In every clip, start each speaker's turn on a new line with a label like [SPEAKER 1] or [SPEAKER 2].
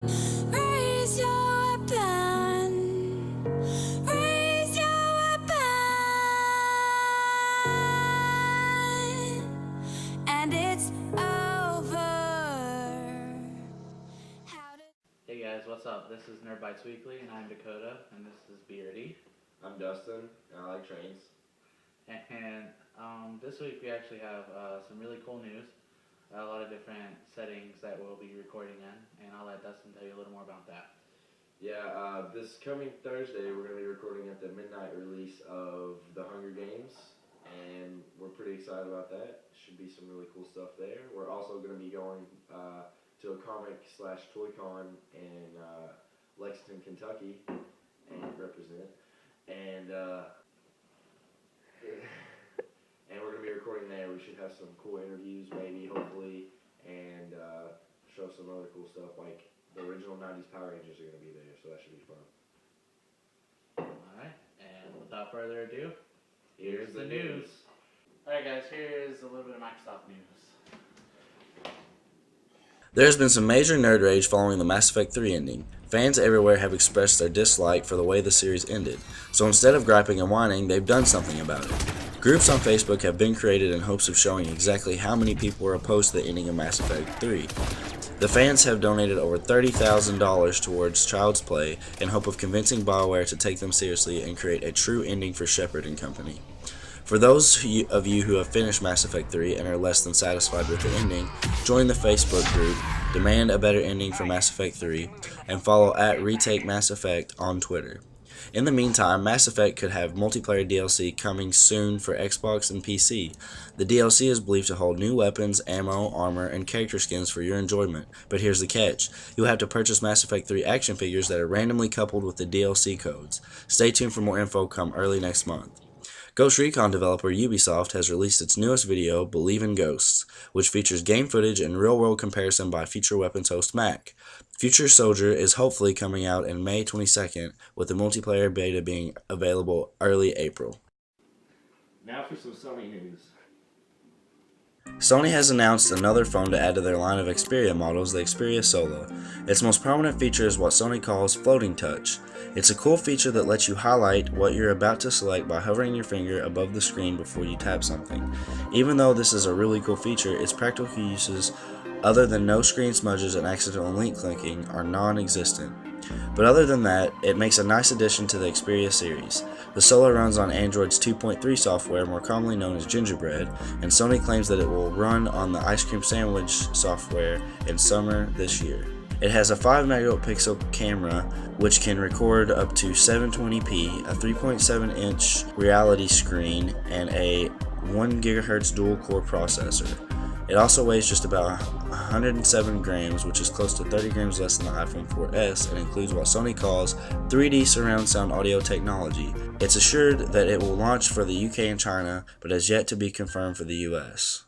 [SPEAKER 1] Raise your weapon. Raise your weapon. And it's over.
[SPEAKER 2] Hey guys, what's up? This is Nerd Bites Weekly, and I'm Dakota, and this is Beardy.
[SPEAKER 3] I'm Dustin, and I like trains.
[SPEAKER 2] And this week we actually have some really cool news, a lot of different settings that we'll be recording in, and I'll let Dustin tell you a little more about that.
[SPEAKER 3] Yeah, this coming Thursday we're going to be recording at the midnight release of The Hunger Games, and we're pretty excited about that. Should be some really cool stuff there. We're also going to be going to a comic/toy con in Lexington, Kentucky, and represent. And and we're going to be recording there. We should have some cool interviews, maybe, hopefully, and show some other cool stuff, like the original 90s Power Rangers are going to be there, so that should be fun.
[SPEAKER 2] Alright, and without further ado, here's the news. Alright guys, here's a little bit of Microsoft news.
[SPEAKER 4] There has been some major nerd rage following the Mass Effect 3 ending. Fans everywhere have expressed their dislike for the way the series ended, so instead of griping and whining, they've done something about it. Groups on Facebook have been created in hopes of showing exactly how many people were opposed to the ending of Mass Effect 3. The fans have donated over $30,000 towards Child's Play in hope of convincing BioWare to take them seriously and create a true ending for Shepard and company. For those of you who have finished Mass Effect 3 and are less than satisfied with the ending, join the Facebook group, demand a better ending for Mass Effect 3, and follow @RetakeMassEffect on Twitter. In the meantime, Mass Effect could have multiplayer DLC coming soon for Xbox and PC. The DLC is believed to hold new weapons, ammo, armor, and character skins for your enjoyment, but here's the catch. You'll have to purchase Mass Effect 3 action figures that are randomly coupled with the DLC codes. Stay tuned for more info come early next month. Ghost Recon developer Ubisoft has released its newest video, Believe in Ghosts, which features game footage and real-world comparison by Future Weapons host Mac. Future Soldier is hopefully coming out in May 22nd, with the multiplayer beta being available early April.
[SPEAKER 3] Now for some Sony news.
[SPEAKER 4] Sony has announced another phone to add to their line of Xperia models, the Xperia Solo. Its most prominent feature is what Sony calls Floating Touch. It's a cool feature that lets you highlight what you're about to select by hovering your finger above the screen before you tap something. Even though this is a really cool feature, its practical uses, other than no screen smudges and accidental link clicking, are non-existent. But other than that, it makes a nice addition to the Xperia series. The Solo runs on Android's 2.3 software, more commonly known as Gingerbread, and Sony claims that it will run on the Ice Cream Sandwich software in summer this year. It has a 5-megapixel camera which can record up to 720p, a 3.7-inch reality screen, and a 1 GHz dual-core processor. It also weighs just about 107 grams, which is close to 30 grams less than the iPhone 4S, and includes what Sony calls 3D surround sound audio technology. It's assured that it will launch for the UK and China, but has yet to be confirmed for the US.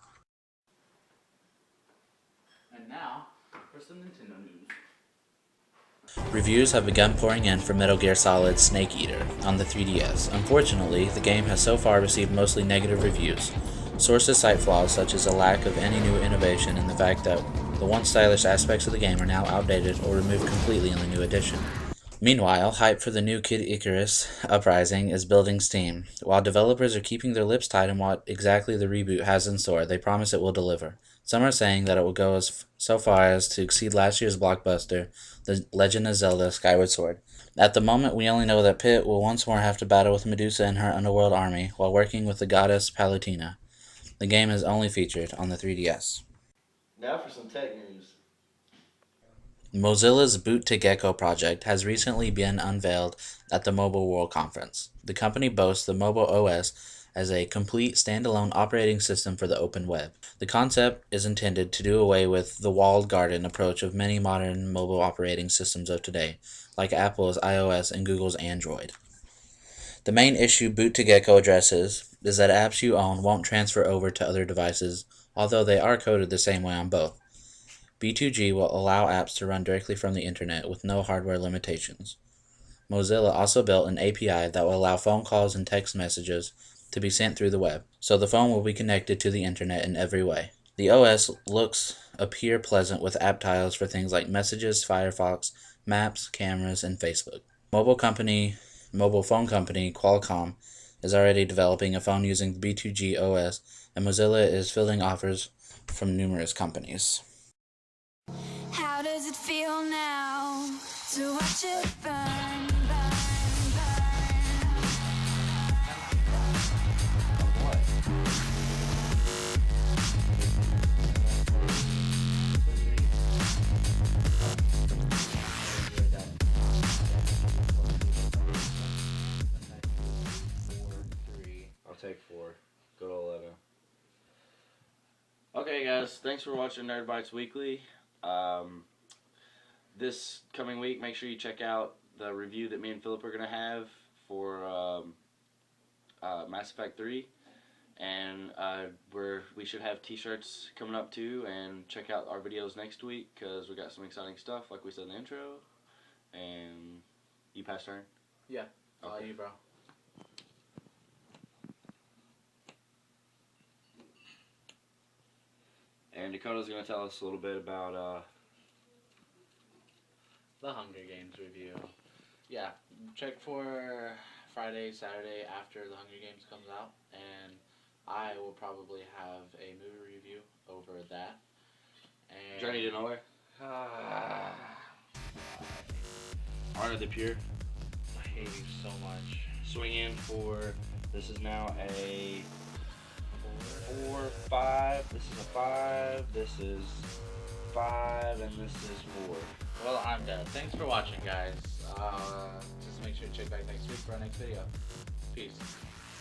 [SPEAKER 2] And now, for some Nintendo news.
[SPEAKER 5] Reviews have begun pouring in for Metal Gear Solid Snake Eater on the 3DS. Unfortunately, the game has so far received mostly negative reviews. Sources cite flaws such as a lack of any new innovation and the fact that the once stylish aspects of the game are now outdated or removed completely in the new edition. Meanwhile, hype for the new Kid Icarus, Uprising, is building steam. While developers are keeping their lips tight on what exactly the reboot has in store, they promise it will deliver. Some are saying that it will go so far as to exceed last year's blockbuster, The Legend of Zelda Skyward Sword. At the moment, we only know that Pit will once more have to battle with Medusa and her underworld army, while working with the goddess Palutena. The game is only featured on the 3DS.
[SPEAKER 3] Now for some tech news.
[SPEAKER 5] Mozilla's Boot to Gecko project has recently been unveiled at the Mobile World Conference. The company boasts the mobile OS as a complete standalone operating system for the open web. The concept is intended to do away with the walled garden approach of many modern mobile operating systems of today, like Apple's iOS and Google's Android. The main issue Boot to Gecko addresses is that apps you own won't transfer over to other devices, although they are coded the same way on both. B2G will allow apps to run directly from the internet with no hardware limitations. Mozilla also built an API that will allow phone calls and text messages to be sent through the web, so the phone will be connected to the internet in every way. The OS looks appear pleasant with app tiles for things like Messages, Firefox, Maps, cameras, and Facebook. Mobile phone company Qualcomm is already developing a phone using the B2G OS, and Mozilla is fielding offers from numerous companies.
[SPEAKER 1] How does it feel now to watch it burn, burn, burn?
[SPEAKER 3] I'll take 4. Go to 11.
[SPEAKER 4] Okay, guys, thanks for watching Nerd Bites Weekly. This coming week, make sure you check out the review that me and Philip are going to have for Mass Effect 3. And we should have t-shirts coming up too, and check out our videos next week because we got some exciting stuff like we said in the intro. And you pass turn?
[SPEAKER 2] Yeah.
[SPEAKER 4] Okay.
[SPEAKER 2] You, bro.
[SPEAKER 4] And Dakota's going to tell us a little bit about
[SPEAKER 2] The Hunger Games review. Yeah, check for Friday, Saturday after The Hunger Games comes out, and I will probably have a movie review over that. And
[SPEAKER 4] Journey to Nowhere. Honor the Pure.
[SPEAKER 2] I hate you so much.
[SPEAKER 4] Swing in for, this is now a 4, 5, this is a 5, this is 5, and this is 4.
[SPEAKER 2] Well, I'm done. Thanks for watching, guys. Just make sure to check back next week for our next video. Peace.